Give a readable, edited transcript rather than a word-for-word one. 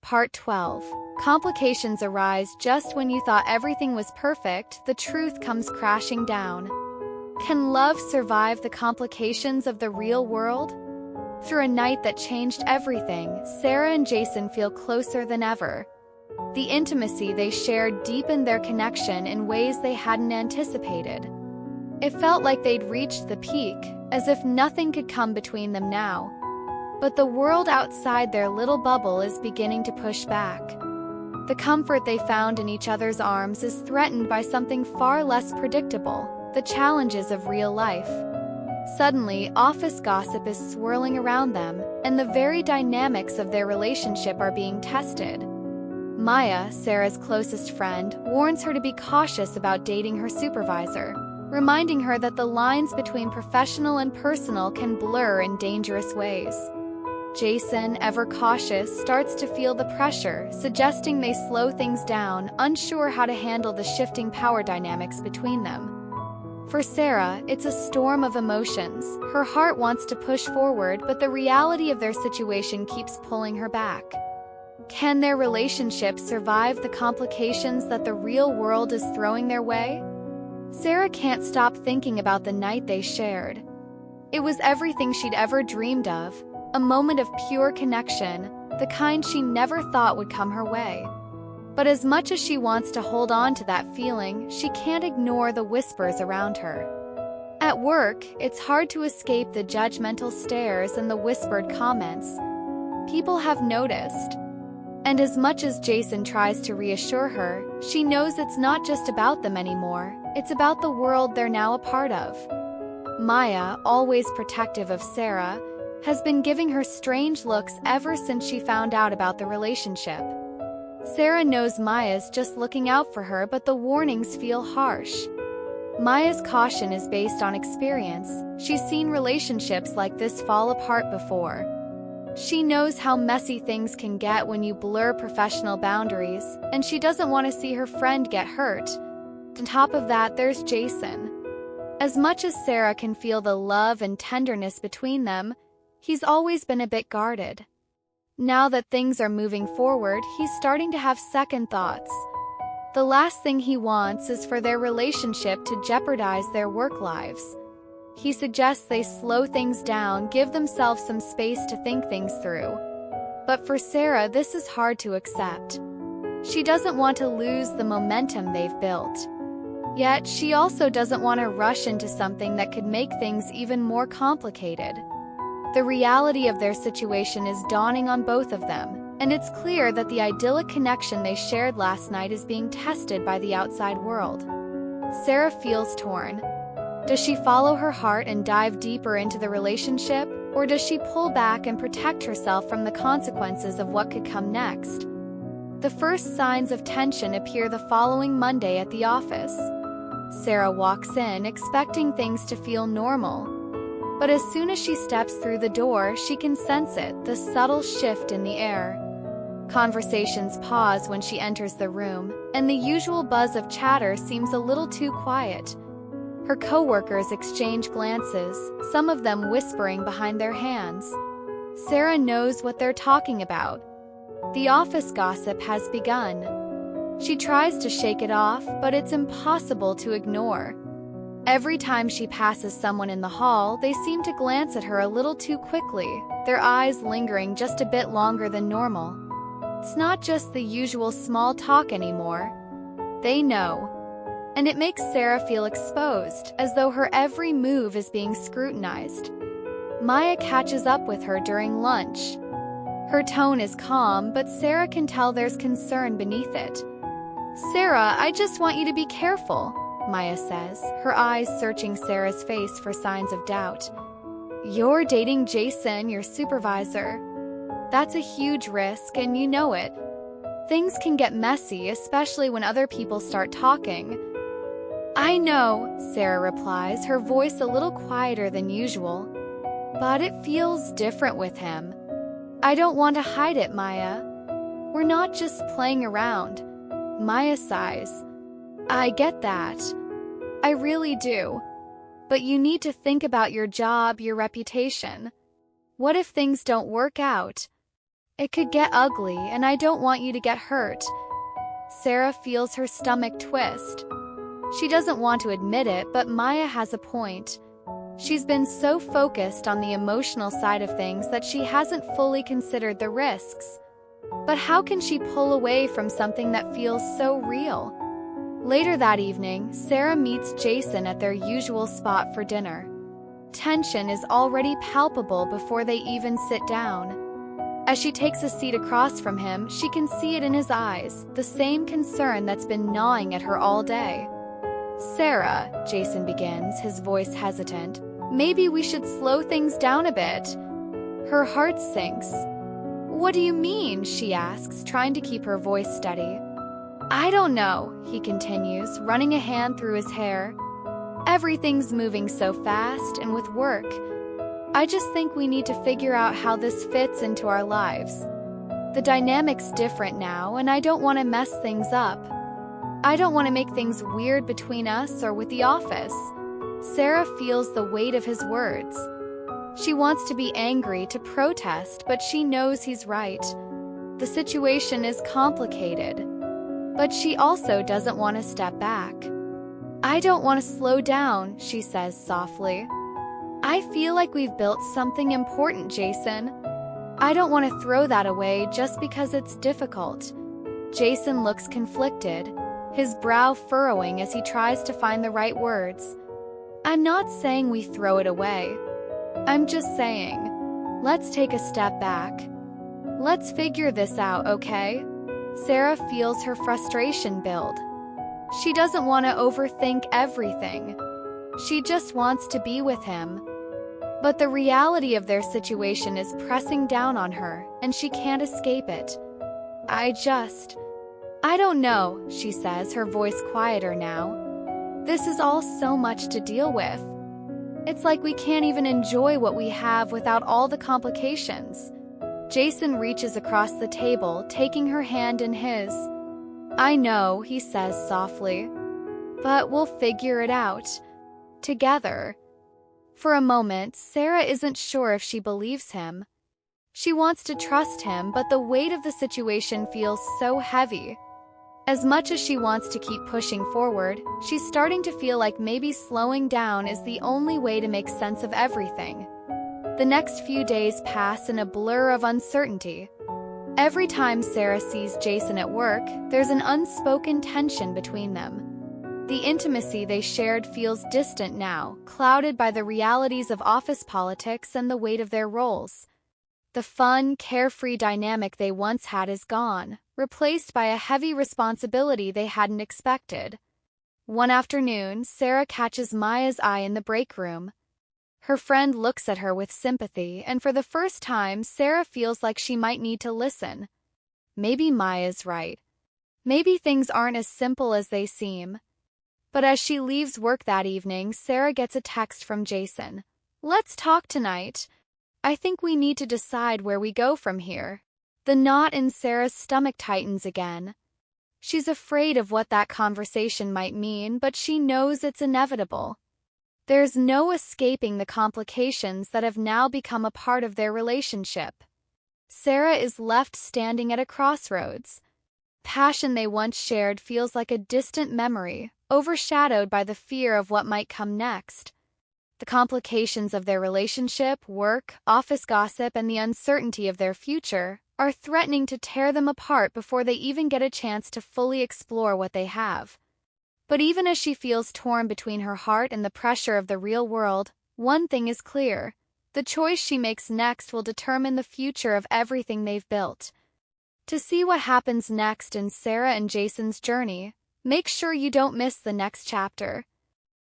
Part 12. Complications arise just when you thought everything was perfect, the truth comes crashing down. Can love survive the complications of the real world? Through a night that changed everything, Sarah and Jason feel closer than ever. The intimacy they shared deepened their connection in ways they hadn't anticipated. It felt like they'd reached the peak, as if nothing could come between them now. But the world outside their little bubble is beginning to push back. The comfort they found in each other's arms is threatened by something far less predictable, the challenges of real life. Suddenly, office gossip is swirling around them, and the very dynamics of their relationship are being tested. Maya, Sarah's closest friend, warns her to be cautious about dating her supervisor, reminding her that the lines between professional and personal can blur in dangerous ways. Jason, ever cautious, starts to feel the pressure, suggesting they slow things down, unsure how to handle the shifting power dynamics between them. For Sarah, it's a storm of emotions. Her heart wants to push forward, but the reality of their situation keeps pulling her back. Can their relationship survive the complications that the real world is throwing their way? Sarah can't stop thinking about the night they shared. It was everything she'd ever dreamed of, a moment of pure connection, the kind she never thought would come her way. But as much as she wants to hold on to that feeling, she can't ignore the whispers around her. At work, it's hard to escape the judgmental stares and the whispered comments. People have noticed. And as much as Jason tries to reassure her, she knows it's not just about them anymore, it's about the world they're now a part of. Maya, always protective of Sarah, has been giving her strange looks ever since she found out about the relationship. Sarah knows Maya's just looking out for her, but the warnings feel harsh. Maya's caution is based on experience. She's seen relationships like this fall apart before. She knows how messy things can get when you blur professional boundaries, and she doesn't want to see her friend get hurt. On top of that, there's Jason. As much as Sarah can feel the love and tenderness between them, he's always been a bit guarded. Now that things are moving forward, he's starting to have second thoughts. The last thing he wants is for their relationship to jeopardize their work lives. He suggests they slow things down, give themselves some space to think things through. But for Sarah, this is hard to accept. She doesn't want to lose the momentum they've built. Yet, she also doesn't want to rush into something that could make things even more complicated. The reality of their situation is dawning on both of them, and it's clear that the idyllic connection they shared last night is being tested by the outside world. Sarah feels torn. Does she follow her heart and dive deeper into the relationship, or does she pull back and protect herself from the consequences of what could come next? The first signs of tension appear the following Monday at the office. Sarah walks in, expecting things to feel normal. But as soon as she steps through the door, she can sense it, the subtle shift in the air. Conversations pause when she enters the room, and the usual buzz of chatter seems a little too quiet. Her coworkers exchange glances, some of them whispering behind their hands. Sarah knows what they're talking about. The office gossip has begun. She tries to shake it off, but it's impossible to ignore. Every time she passes someone in the hall, they seem to glance at her a little too quickly, their eyes lingering just a bit longer than normal. It's not just the usual small talk anymore. They know. And it makes Sarah feel exposed, as though her every move is being scrutinized. Maya catches up with her during lunch. Her tone is calm, but Sarah can tell there's concern beneath it. "Sarah, I just want you to be careful," Maya says, her eyes searching Sarah's face for signs of doubt. "You're dating Jason, your supervisor. That's a huge risk, and you know it. Things can get messy, especially when other people start talking." "I know," Sarah replies, her voice a little quieter than usual. "But it feels different with him. I don't want to hide it, Maya. We're not just playing around." Maya sighs. "I get that. I really do. But you need to think about your job, your reputation. What if things don't work out?" It could get ugly, and I don't want you to get hurt. Sarah feels her stomach twist. She doesn't want to admit it, but Maya has a point. She's been so focused on the emotional side of things that she hasn't fully considered the risks. But how can she pull away from something that feels so real? Later that evening, Sarah meets Jason at their usual spot for dinner. Tension is already palpable before they even sit down. As she takes a seat across from him, she can see it in his eyes, the same concern that's been gnawing at her all day. "Sarah," Jason begins, his voice hesitant, "maybe we should slow things down a bit." Her heart sinks. "What do you mean?" she asks, trying to keep her voice steady. "I don't know," he continues, running a hand through his hair. "Everything's moving so fast, and with work. I just think we need to figure out how this fits into our lives. The dynamic's different now, and I don't want to mess things up. I don't want to make things weird between us or with the office." Sarah feels the weight of his words. She wants to be angry, to protest, but she knows he's right. The situation is complicated. But she also doesn't want to step back. "I don't want to slow down," she says softly. "I feel like we've built something important, Jason. I don't want to throw that away just because it's difficult." Jason looks conflicted, his brow furrowing as he tries to find the right words. "I'm not saying we throw it away. I'm just saying, let's take a step back. Let's figure this out, okay?" Sarah feels her frustration build. She doesn't want to overthink everything. She just wants to be with him. But the reality of their situation is pressing down on her, and she can't escape it. I don't know," she says, her voice quieter now. "This is all so much to deal with. It's like we can't even enjoy what we have without all the complications." Jason reaches across the table, taking her hand in his. "I know," he says softly. "But we'll figure it out. Together." For a moment, Sarah isn't sure if she believes him. She wants to trust him, but the weight of the situation feels so heavy. As much as she wants to keep pushing forward, she's starting to feel like maybe slowing down is the only way to make sense of everything. The next few days pass in a blur of uncertainty. Every time Sarah sees Jason at work, there's an unspoken tension between them. The intimacy they shared feels distant now, clouded by the realities of office politics and the weight of their roles. The fun, carefree dynamic they once had is gone, replaced by a heavy responsibility they hadn't expected. One afternoon, Sarah catches Maya's eye in the break room. Her friend looks at her with sympathy, and for the first time, Sarah feels like she might need to listen. Maybe Maya's right. Maybe things aren't as simple as they seem. But as she leaves work that evening, Sarah gets a text from Jason. "Let's talk tonight. I think we need to decide where we go from here." The knot in Sarah's stomach tightens again. She's afraid of what that conversation might mean, but she knows it's inevitable. There's no escaping the complications that have now become a part of their relationship. Sarah is left standing at a crossroads. Passion they once shared feels like a distant memory, overshadowed by the fear of what might come next. The complications of their relationship, work, office gossip, and the uncertainty of their future are threatening to tear them apart before they even get a chance to fully explore what they have. But even as she feels torn between her heart and the pressure of the real world, one thing is clear. The choice she makes next will determine the future of everything they've built. To see what happens next in Sarah and Jason's journey, make sure you don't miss the next chapter.